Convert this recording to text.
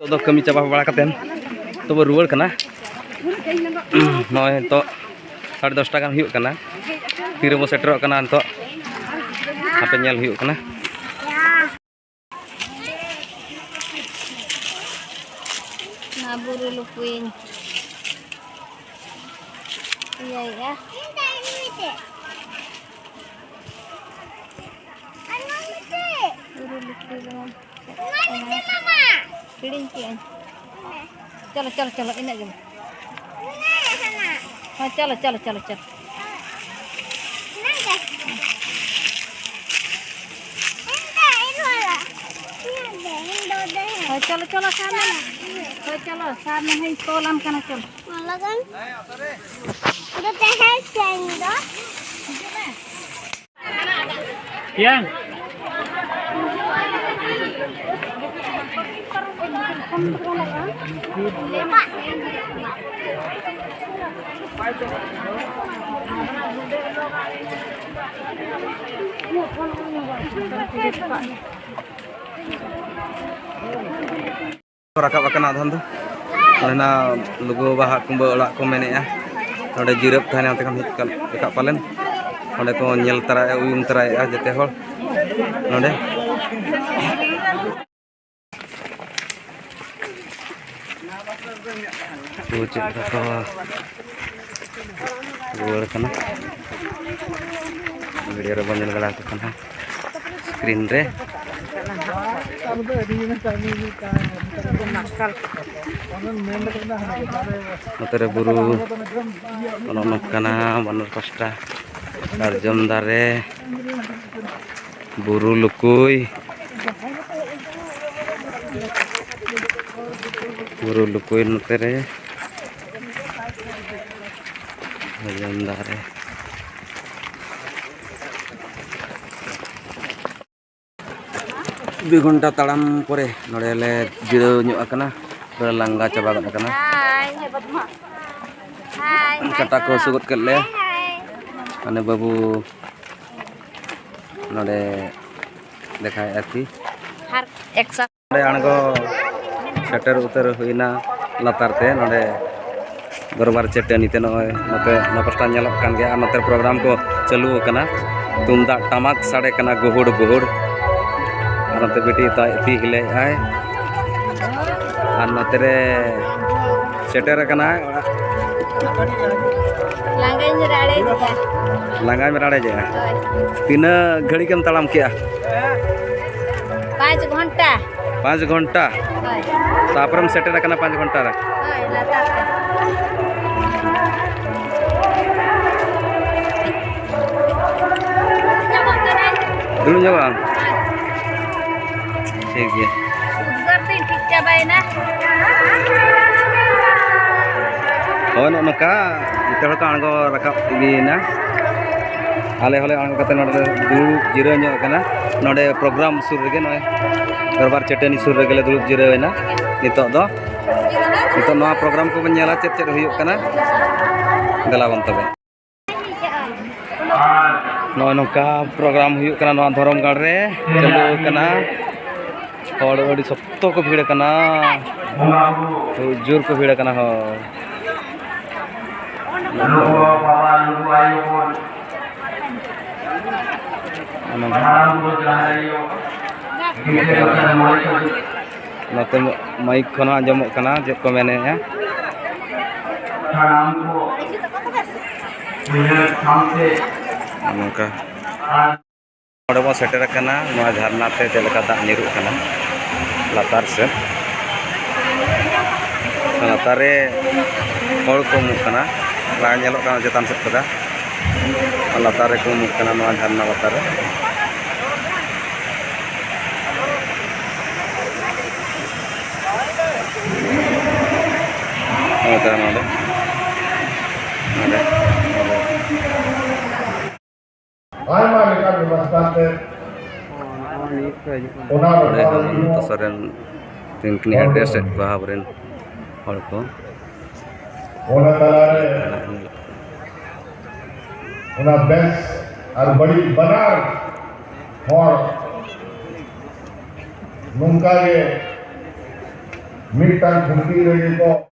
तो कमी चाबा बड़ा कतेन तो रुआड़ कना नय तो 10:30 गान हुयुग कना तीरे बो सेटरो कना तो आपे नेल हुयुग कना ना बुरु लुकुइन iya ya buru lukuin kelinci चलो चलो चलो ini aja oh, चलो चलो चलो चलो oh, चलो चलो सामने oh, चलो सामने है कोलम करना चलो malah kan udah teh sendok ya rakap akan adhan tuh karena lugu bahak kumba olak ko menea node jirep thane ante kan hikap palen node ko nyel tara uyum tara jete hol node tuh ko luar kana video re banjal gala kana screen re notere buru ono kana banur pasta sarjam dare buru lukui notere sarjam dare घंटा ताड़ाम परे नोड़े जिराव ᱧᱚᱜ akana langga chaba gad akana kata ko sugut kele ane babu node dekhai ati har eksa node ango setter utar huina latar te node barbar chetani te noy note napasta nyelok kan ge anoter program ko chalu akana tumdak tamak sade kana gohod gohod नते बेटी ती हिले आय नते shutter कना लांगा राड़े जे तीना घड़ी केम तालाम किया 5 घंटा 5 घंटा तापरम सेटर कना 5 घंटा रे dulu nyawa ठीक है गर्दी ठीक चाबाइना oh noka ite hol ka ango rakap igina ale hole ango kate node dulu jira nyok kana node program sur rege noy darbar chetani sur rege le dulu jira wena nitok noa program ko nyala chet huyuk kana dela bon tobe noka program huyuk kana noa dhorom gar re chalu kana और अड़ी सप्तो को भीड़ कना जोर को भीड़ कना हो नते माइक खना आंजमोग कना जे को मेने है नोका और बो सेटर कना नोआ झरना ते चलका दाग निरुक कना लातार से लातारे हर को मुक कना ला नेलो कना चेतान से कदा लातारे को मुक कना नोआ झरना लातारे ओता नोले Soren tingkini address bahaburin hol ko una best ar badi banar hor nungka ge मिट्टान Khunti रही को